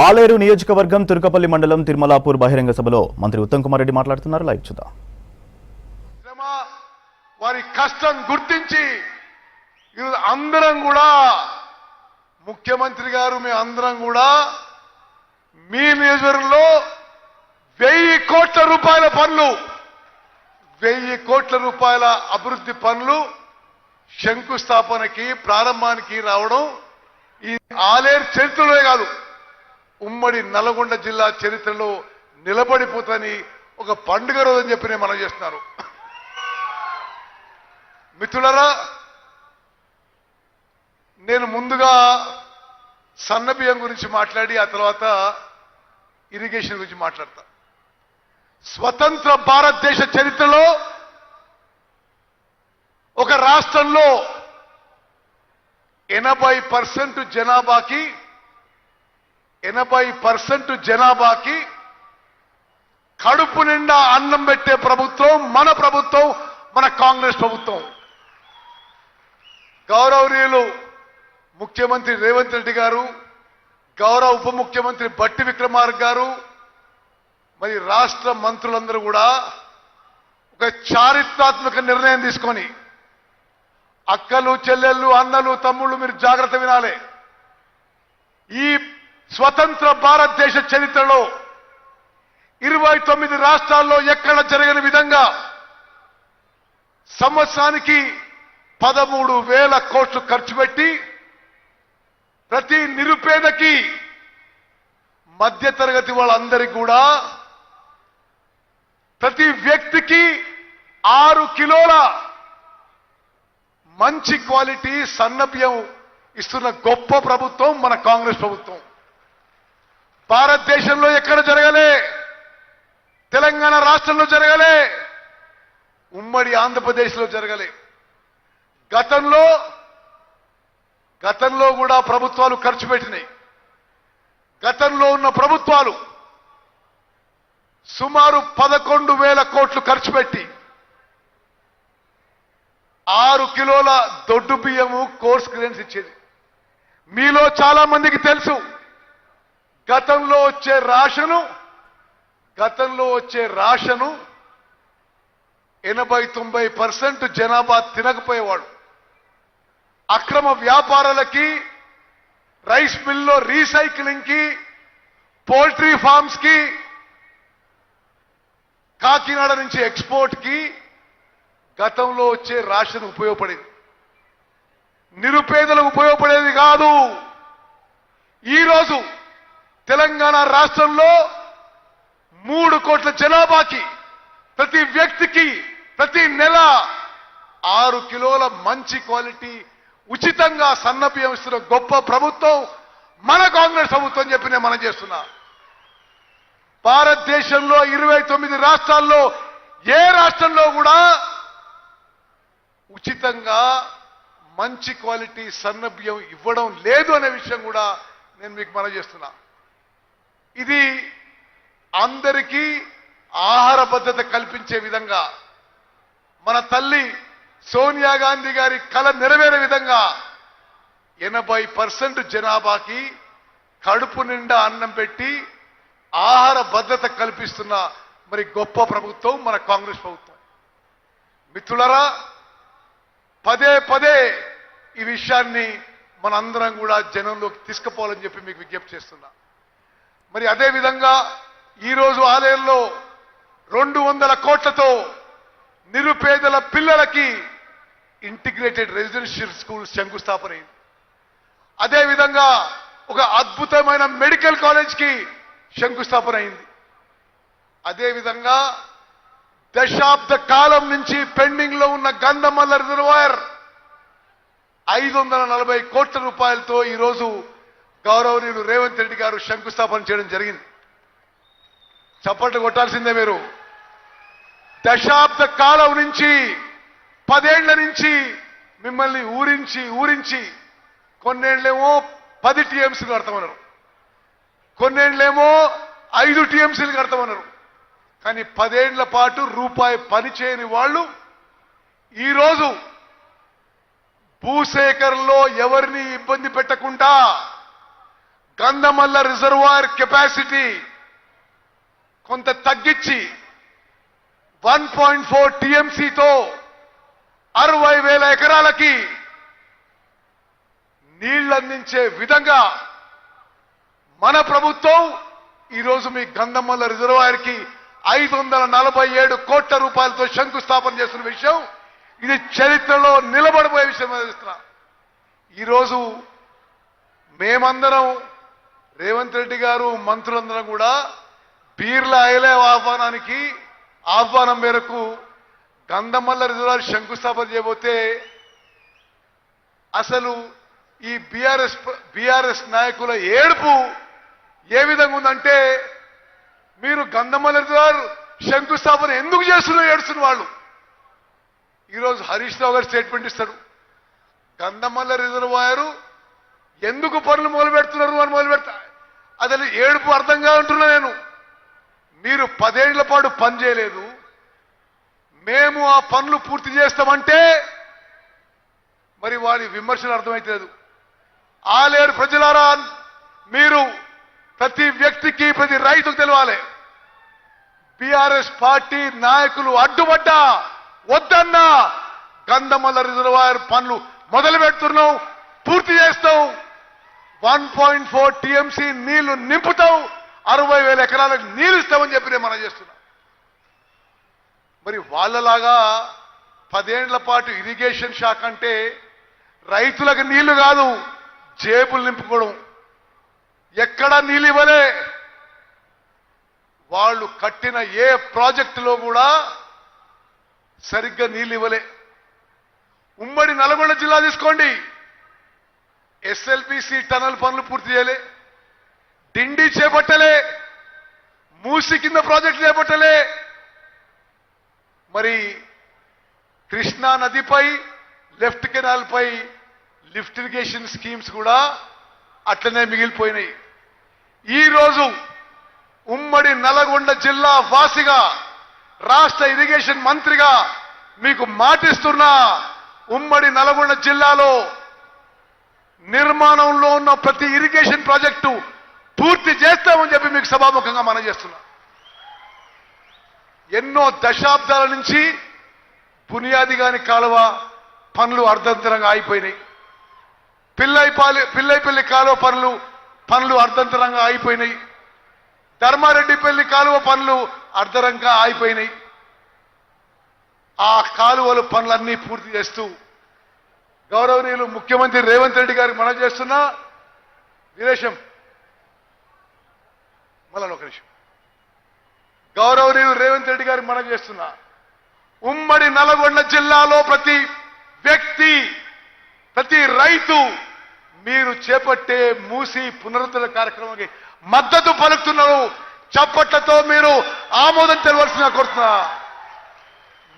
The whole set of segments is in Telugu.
ఆలేరు నియోజకవర్గం తుర్కపల్లి మండలం తిరుమలాపూర్ బహిరంగ సభలో మంత్రి ఉత్తమ్ కుమార్ రెడ్డి మాట్లాడుతున్నారు. లైవ్ చూద్దాం. వారి కష్టం గుర్తించి అందరం కూడా ముఖ్యమంత్రి గారు మీ అందరం కూడా మీ నియోజకవర్గంలో 1000 కోట్ల రూపాయల పనులు 1000 కోట్ల రూపాయల అభివృద్ధి పనులు శంకుస్థాపనకి ప్రారంభానికి రావడం ఈ ఆలేరు చరిత్రలో కాదు ఉమ్మడి నల్గొండ జిల్లా చరిత్రలో నిలబడిపోతని ఒక పండుగ రోజని చెప్పి మనం చేస్తున్నారు. మిత్రులారా, నేను ముందుగా సన్నబియ్యం గురించి మాట్లాడి ఆ తర్వాత ఇరిగేషన్ గురించి మాట్లాడతా. స్వతంత్ర భారతదేశ చరిత్రలో ఒక రాష్ట్రంలో 80% జనాభాకి కడుపు నిండా అన్నం పెట్టే ప్రభుత్వం మన కాంగ్రెస్ ప్రభుత్వం. గౌరవనీయులు ముఖ్యమంత్రి రేవంత్ రెడ్డి గారు, గౌరవ ఉప ముఖ్యమంత్రి బట్టి విక్రమార్క గారు, మరి రాష్ట్ర మంత్రులందరూ కూడా ఒక చారిత్రాత్మక నిర్ణయం తీసుకొని, అక్కలు చెల్లెళ్ళు అన్నలు తమ్ముళ్ళు మీరు జాగ్రత్త వినాలి. ఈ స్వతంత్ర భారతదేశ చరిత్రలో 29 రాష్ట్రాల్లో ఎక్కడ జరగని విధంగా సంవత్సరానికి 13,000 కోట్లు ఖర్చు పెట్టి ప్రతి నిరుపేదకి మధ్యతరగతి వాళ్ళందరికీ కూడా ప్రతి వ్యక్తికి 6 కిలోల మంచి క్వాలిటీ సన్నబియ్యం ఇస్తున్న గొప్ప ప్రభుత్వం మన కాంగ్రెస్ ప్రభుత్వం. భారతదేశంలో ఎక్కడ జరగలే, తెలంగాణ రాష్ట్రంలో జరగలే, ఉమ్మడి ఆంధ్రప్రదేశ్లో జరగలే. గతంలో కూడా ప్రభుత్వాలు ఖర్చు పెట్టినాయి. గతంలో ఉన్న ప్రభుత్వాలు సుమారు 11,000 కోట్లు ఖర్చు పెట్టి 6 కిలోల దొడ్డు బియ్యము కోర్స్ గ్రెయిన్స్ ఇచ్చేది. మీలో చాలా మందికి తెలుసు, గతంలో వచ్చే రాషను 80-90% జనాభా తినకపోయేవాడు. అక్రమ వ్యాపారాలకి, రైస్ మిల్లో రీసైక్లింగ్ కి, పౌల్ట్రీ ఫార్మ్స్ కి, కాకినాడ నుంచి ఎక్స్పోర్ట్ కి గతంలో వచ్చే రాషన్ ఉపయోగపడేది. నిరుపేదలకు ఉపయోగపడేది కాదు. ఈరోజు తెలంగాణ రాష్ట్రంలో 3 కోట్ల జనాభాకి ప్రతి వ్యక్తికి ప్రతి నెల 6 కిలోల మంచి క్వాలిటీ ఉచితంగా సన్నబియ్యం ఇస్తున్న గొప్ప ప్రభుత్వం మన కాంగ్రెస్ ప్రభుత్వం చెప్పి నేను మనం చేస్తున్నా. భారతదేశంలో 29 రాష్ట్రాల్లో ఏ రాష్ట్రంలో కూడా ఉచితంగా మంచి క్వాలిటీ సన్నబియ్యం ఇవ్వడం లేదు అనే విషయం కూడా నేను మీకు మనం చేస్తున్నా. ఇది అందరికీ ఆహార భద్రత కల్పించే విధంగా, మన తల్లి సోనియా గాంధీ గారి కల నెరవేరే విధంగా 80% జనాభాకి కడుపు నిండా అన్నం పెట్టి ఆహార భద్రత కల్పిస్తున్న మరి గొప్ప ప్రభుత్వం మన కాంగ్రెస్ ప్రభుత్వం. మిత్రులారా, పదే ఈ విషయాన్ని మనందరం కూడా జనంలోకి తీసుకుపోవాలని చెప్పి మీకు విజ్ఞప్తి చేస్తున్నా. మరి అదే విధంగా ఈరోజు ఆలయంలో 200 కోట్లతో నిరుపేదల పిల్లలకి ఇంటిగ్రేటెడ్ రెసిడెన్షియల్ స్కూల్ శంకుస్థాపన అయింది. అదేవిధంగా ఒక అద్భుతమైన మెడికల్ కాలేజ్కి శంకుస్థాపన అయింది. అదేవిధంగా దశాబ్ద కాలం నుంచి పెండింగ్ లో ఉన్న గంధమల్ల రిజర్వాయర్ 540 కోట్ల రూపాయలతో ఈరోజు గౌరవనీయులు రేవంత్ రెడ్డి గారు శంకుస్థాపన చేయడం జరిగింది. చప్పట్లు కొట్టాల్సిందే మీరు. దశాబ్ద కాలం నుంచి 10 ఏళ్ల నుంచి మిమ్మల్ని ఊరించి కొన్నేళ్లేమో 10 టీఎంసీలు కడతామన్నారు, కొన్నేళ్లేమో 5 టీఎంసీలు కడతామన్నారు. కానీ 10 ఏళ్ల పాటు రూపాయి పని చేయని వాళ్ళు ఈరోజు భూసేకరణలో ఎవరిని ఇబ్బంది పెట్టకుండా గంధమల్ల రిజర్వాయర్ కెపాసిటీ కొంత తగ్గించి 1.4 టీఎంసీతో 60,000 ఎకరాలకి నీళ్లు అందించే విధంగా మన ప్రభుత్వం ఈరోజు మీ గంధమల్ల రిజర్వాయర్ కి 547 కోట్ల రూపాయలతో శంకుస్థాపన చేస్తున్న విషయం ఇది చరిత్రలో నిలబడిపోయే విషయం చెప్తున్నా. ఈరోజు మేమందరం రేవంత్ రెడ్డి గారు మంత్రులందరం కూడా బీర్ల ఐలే ఆహ్వానం మేరకు గంధమల్ల రిజర్వాయర్ శంకుస్థాపన చేయబోతే అసలు ఈ బీఆర్ఎస్ నాయకుల ఏడుపు ఏ విధంగా ఉందంటే మీరు గంధమల్ల రిజర్వాయర్ శంకుస్థాపన ఎందుకు చేస్తున్నారు ఏడుస్తున్న వాళ్ళు. ఈరోజు హరీష్ రావు గారు స్టేట్మెంట్ ఇస్తాడు, గంధమల్ల రిజర్వాయర్ ఎందుకు పనులు మొదలు పెడుతున్నారు అని మొదలు పెడతా అసలు ఏడుపు అర్థంగా ఉంటున్నా నేను. మీరు 10 ఏళ్ల పాటు పని చేయలేదు, మేము ఆ పనులు పూర్తి చేస్తామంటే మరి వారి విమర్శలు అర్థమైతలేదు. ఆలేరు ప్రజలారా, మీరు ప్రతి వ్యక్తికి ప్రతి రైతుకు తెలవాలి, బీఆర్ఎస్ పార్టీ నాయకులు అడ్డుపడ్డా వద్దన్నా గంధమల్ల రిజర్వాయర్ పనులు మొదలు పెడుతున్నాం, పూర్తి చేస్తాం. 1.4 టీఎంసీ నీళ్లు నింపుతాం, 60,000 ఎకరాలకు నీళ్లు ఇస్తామని చెప్పి నేను మనం చేస్తున్నా. మరి వాళ్ళలాగా 10 ఏళ్ల పాటు ఇరిగేషన్ శాఖ అంటే రైతులకు నీళ్లు కాదు, జేబులు నింపుకోవడం. ఎక్కడా నీళ్ళు ఇవ్వలే. వాళ్ళు కట్టిన ఏ ప్రాజెక్టులో కూడా సరిగ్గా నీళ్ళు ఇవ్వలే. ఉమ్మడి నల్గొండ జిల్లా తీసుకోండి, ఎస్ఎల్బిసి టనల్ పనులు పూర్తి చేయలే, డిండి చేపట్టలే, మూసి కింద ప్రాజెక్టు చేపట్టలే. మరి కృష్ణా నదిపై లెఫ్ట్ కెనాల్ పై లిఫ్ట్ ఇరిగేషన్ స్కీమ్స్ కూడా అట్లనే మిగిలిపోయినాయి. ఈరోజు ఉమ్మడి నల్గొండ జిల్లా వాసిగా రాష్ట్ర ఇరిగేషన్ మంత్రిగా మీకు మాటిస్తున్నా, ఉమ్మడి నల్గొండ జిల్లాలో నిర్మాణంలో ఉన్న ప్రతి ఇరిగేషన్ ప్రాజెక్టు పూర్తి చేస్తామని చెప్పి మీకు సభాముఖంగా మనం చేస్తున్నా. ఎన్నో దశాబ్దాల నుంచి బునియాది కాని కాలువ పనులు అర్ధంతరంగా అయిపోయినాయి. పిల్లైపల్లి కాలువ పనులు అర్ధంతరంగా అయిపోయినాయి. ధర్మారెడ్డిపల్లి కాలువ పనులు అర్ధరంగా అయిపోయినాయి. ఆ కాలువల పనులన్నీ పూర్తి చేస్తూ గౌరవనీయులు ముఖ్యమంత్రి రేవంత్ రెడ్డి గారికి మనం చేస్తున్నా. వీరేశం మళ్ళీ ఒక నిమిషం. గౌరవనీయులు రేవంత్ రెడ్డి గారికి మనం చేస్తున్నా, ఉమ్మడి నల్గొండ జిల్లాలో ప్రతి వ్యక్తి ప్రతి రైతు మీరు చేపట్టే మూసి పునరుద్ధరణ కార్యక్రమానికి మద్దతు పలుకుతున్నారు. చప్పట్లతో మీరు ఆమోదం తెలవలసిన కోరుతున్నా.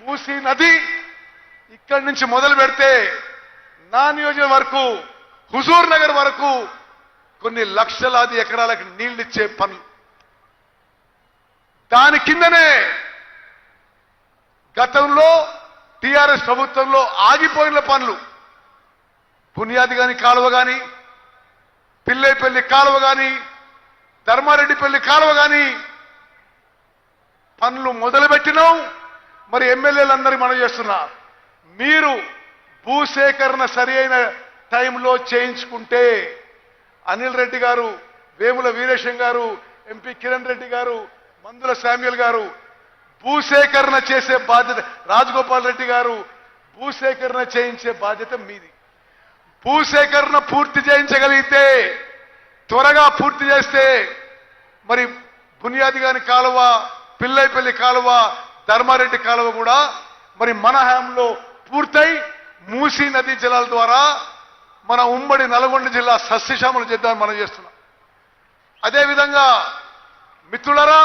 మూసి నది ఇక్కడి నుంచి మొదలు పెడితే నా నియోజకవర్గం వరకు, హుజూర్ నగర్ వరకు కొన్ని లక్షలాది ఎకరాలకు నీళ్లిచ్చే పనులు. దాని కిందనే గతంలో టిఆర్ఎస్ ప్రభుత్వంలో ఆగిపోయిన పనులు, బునియాది గాని కాలువ గాని, పిల్లైపల్లి కాలువ గాని, ధర్మారెడ్డిపల్లి కాలువ గాని పనులు మొదలుపెట్టినాం. మరి ఎమ్మెల్యేలందరూ మనం చేస్తున్నా, మీరు భూసేకరణ సరి అయిన టైంలో చేయించుకుంటే అనిల్ రెడ్డి గారు, వేముల వీరేశం గారు, ఎంపీ కిరణ్ రెడ్డి గారు, మందుల శామ్యుల్ గారు భూసేకరణ చేసే బాధ్యత, రాజగోపాల్ రెడ్డి గారు భూసేకరణ చేయించే బాధ్యత మీది. భూసేకరణ పూర్తి చేయించగలిగితే, త్వరగా పూర్తి చేస్తే మరి బునియాది గాని కాలువ, పిల్లైపల్లి కాలువ, ధర్మారెడ్డి కాలువ కూడా మరి మన హయాంలో పూర్తయి మూసీ నదీ జలాల ద్వారా మన ఉమ్మడి నల్గొండ జిల్లా సస్యశ్యామలు చేద్దామని మనం చేస్తున్నాం. అదేవిధంగా మిత్రులరా,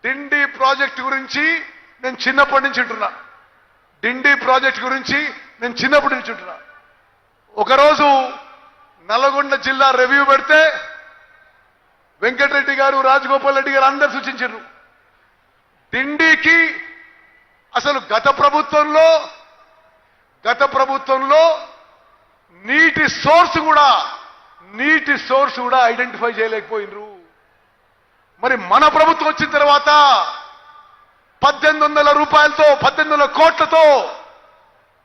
డిండి ప్రాజెక్టు గురించి నేను చిన్నప్పటి నుంచి ఉంటున్నా. డిండి ప్రాజెక్టు గురించి నేను చిన్నప్పటి నుంచి ఉంటున్నా. ఒకరోజు నల్గొండ జిల్లా రివ్యూ పెడితే వెంకటరెడ్డి గారు, రాజగోపాల్ రెడ్డి గారు అందరు సూచించారు, డిండికి అసలు గత ప్రభుత్వంలో నీటి సోర్స్ కూడా నీటి సోర్స్ కూడా ఐడెంటిఫై చేయలేకపోయినరు. మరి మన ప్రభుత్వం వచ్చిన తర్వాత 1800 రూపాయలతో 1800 కోట్లతో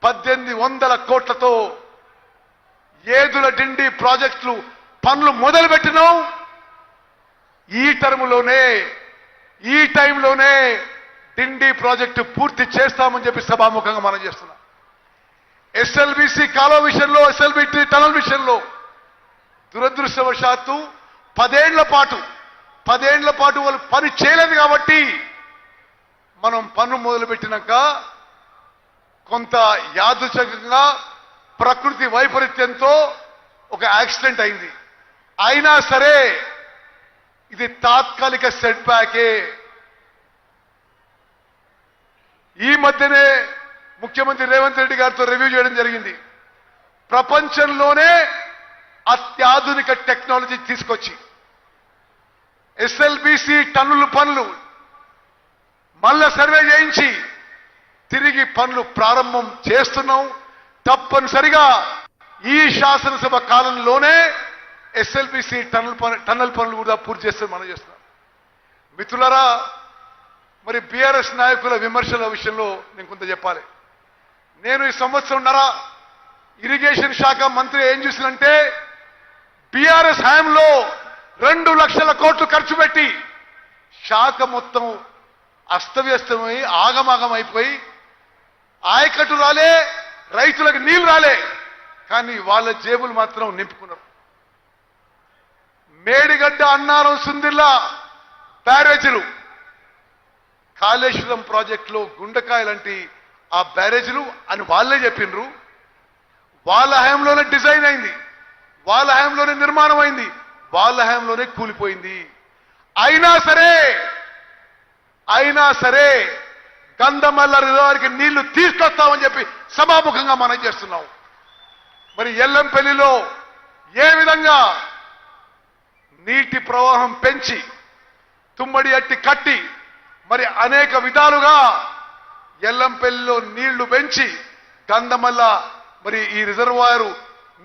1800 కోట్లతో ఏదుల డిండి ప్రాజెక్టులు పనులు మొదలుపెట్టినాం. ఈ టర్ములోనే ఈ టైంలోనే డిండి ప్రాజెక్టు పూర్తి చేస్తామని చెప్పి సభాముఖంగా మనం చేస్తున్నాం. ఎస్ఎల్బిసి కాలువ విషయంలో, ఎస్ఎల్బిసి టనల్ విషయంలో దురదృష్టవశాత్తు 10 ఏళ్ల పాటు వాళ్ళు పని చేయలేదు కాబట్టి మనం పనులు మొదలుపెట్టినాక కొంత యాదృచ్ఛికంగా ప్రకృతి వైపరీత్యంతో ఒక యాక్సిడెంట్ అయింది. అయినా సరే ఇది తాత్కాలిక సెట్ బ్యాకే. ఈ మధ్యనే ముఖ్యమంత్రి రేవంత్ రెడ్డి గారితో రివ్యూ చేయడం జరిగింది. ప్రపంచంలోనే అత్యాధునిక టెక్నాలజీ తీసుకొచ్చి ఎస్ఎల్బిసి టన్నుల పనులు మళ్ళా సర్వే చేయించి తిరిగి పనులు ప్రారంభం చేస్తున్నాం. తప్పనిసరిగా ఈ శాసనసభ కాలంలోనే ఎస్ఎల్బిసి టన్నల్ పనులు కూడా పూర్తి చేస్తే మనం చేస్తున్నాం. మిత్రులారా, మరి బీఆర్ఎస్ నాయకుల విమర్శల విషయంలో నేను కొంత చెప్పాలి. నేను ఈ సంవత్సరంన్నర ఇరిగేషన్ శాఖ మంత్రి ఏం చూసినంటే బీఆర్ఎస్ హయాంలో 2 లక్షల కోట్లు ఖర్చు పెట్టి శాఖ మొత్తం అస్తవ్యస్తమై ఆగమాగం అయిపోయి ఆయకట్టు రాలే, రైతులకు నీళ్లు రాలే, కానీ వాళ్ళ జేబులు మాత్రం నింపుకున్నారు. మేడిగడ్డ, అన్నారం, సుందిల్లా బ్యారేజీలు, కాళేశ్వరం ప్రాజెక్టులో గుండకాయ లాంటి ఆ బ్యారేజీలు అని వాళ్ళే చెప్పిండ్రు. వాళ్ళ హయాంలోనే డిజైన్ అయింది, వాళ్ళ హయాంలోనే నిర్మాణం అయింది, వాళ్ళ హయాంలోనే కూలిపోయింది. అయినా సరే గంధమల్ల రిజర్వాయర్కి నీళ్లు తీసుకొస్తామని చెప్పి సభాముఖంగా మనం చేస్తున్నాం. మరి ఎల్లంపల్లిలో ఏ విధంగా నీటి ప్రవాహం పెంచి తుమ్మడి అట్టి కట్టి మరి అనేక విధాలుగా ఎల్లంపల్లిలో నీళ్లు పెంచి గంధమల్ల మరి ఈ రిజర్వాయరు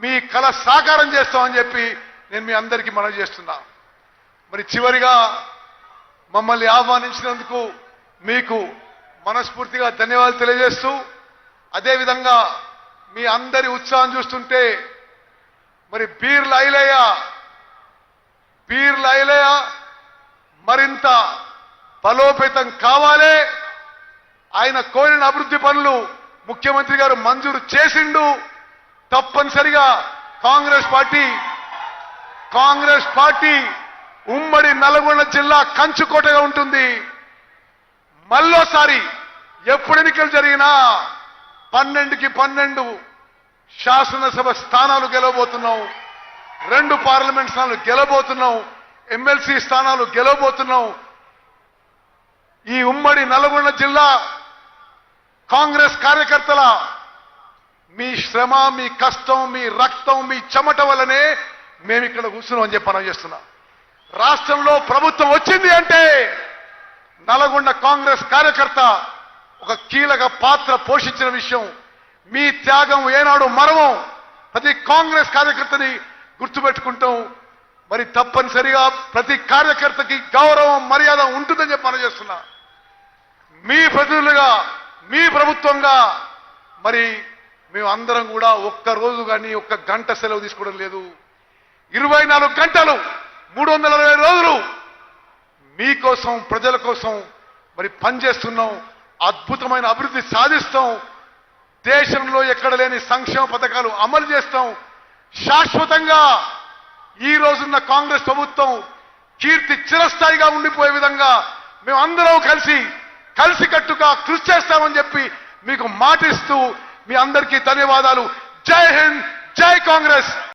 మీ కళ సాకారం చేస్తామని చెప్పి నేను మీ అందరికీ మనవి చేస్తున్నా. మరి చివరిగా మమ్మల్ని ఆహ్వానించినందుకు మీకు మనస్ఫూర్తిగా ధన్యవాదాలు తెలియజేస్తూ, అదేవిధంగా మీ అందరి ఉత్సాహం చూస్తుంటే మరి బీర్ల ఐలయ్య మరింత బలోపేతం కావాలి. ఆయన కోరిన అభివృద్ధి పనులు ముఖ్యమంత్రి గారు మంజూరు చేసిండు. తప్పనిసరిగా కాంగ్రెస్ పార్టీ ఉమ్మడి నల్గొండ జిల్లా కంచుకోటగా ఉంటుంది. మళ్ళోసారి ఎప్పుడు ఎన్నికలు జరిగినా 12కి 12 శాసనసభ స్థానాలు గెలవబోతున్నాం, 2 పార్లమెంట్ స్థానాలు గెలవబోతున్నాం, ఎమ్మెల్సీ స్థానాలు గెలవబోతున్నాం. ఈ ఉమ్మడి నల్గొండ జిల్లా కాంగ్రెస్ కార్యకర్తల మీ శ్రమ, మీ కష్టం, మీ రక్తం, మీ చెమట వల్లనే మేము ఇక్కడ కూర్చున్నాం అని చెప్పి మనం చేస్తున్నాం. రాష్ట్రంలో ప్రభుత్వం వచ్చింది అంటే నల్గొండ కాంగ్రెస్ కార్యకర్త ఒక కీలక పాత్ర పోషించిన విషయం మీ త్యాగం ఏనాడు మరవం. ప్రతి కాంగ్రెస్ కార్యకర్తని గుర్తుపెట్టుకుంటాం. మరి తప్పనిసరిగా ప్రతి కార్యకర్తకి గౌరవం, మర్యాద ఉంటుందని చెప్పి మనం చేస్తున్నా. మీ ప్రతినిధులుగా, మీ ప్రభుత్వంగా మరి మేము అందరం కూడా ఒక్క రోజు కానీ ఒక్క గంట సెలవు తీసుకోవడం లేదు. 24 గంటలు 360 రోజులు మీకోసం, ప్రజల కోసం మరి పనిచేస్తున్నాం. అద్భుతమైన అభివృద్ధి సాధిస్తాం. దేశంలో ఎక్కడ లేని సంక్షేమ పథకాలు అమలు చేస్తాం. శాశ్వతంగా ఈ రోజున్న కాంగ్రెస్ ప్రభుత్వం కీర్తి చిరస్థాయిగా ఉండిపోయే విధంగా మేము అందరం కలిసికట్టుగా కృషి చేస్తామని చెప్పి మీకు మాటిస్తూ మీ అందరికీ ధన్యవాదాలు. జై హింద్, జై కాంగ్రెస్.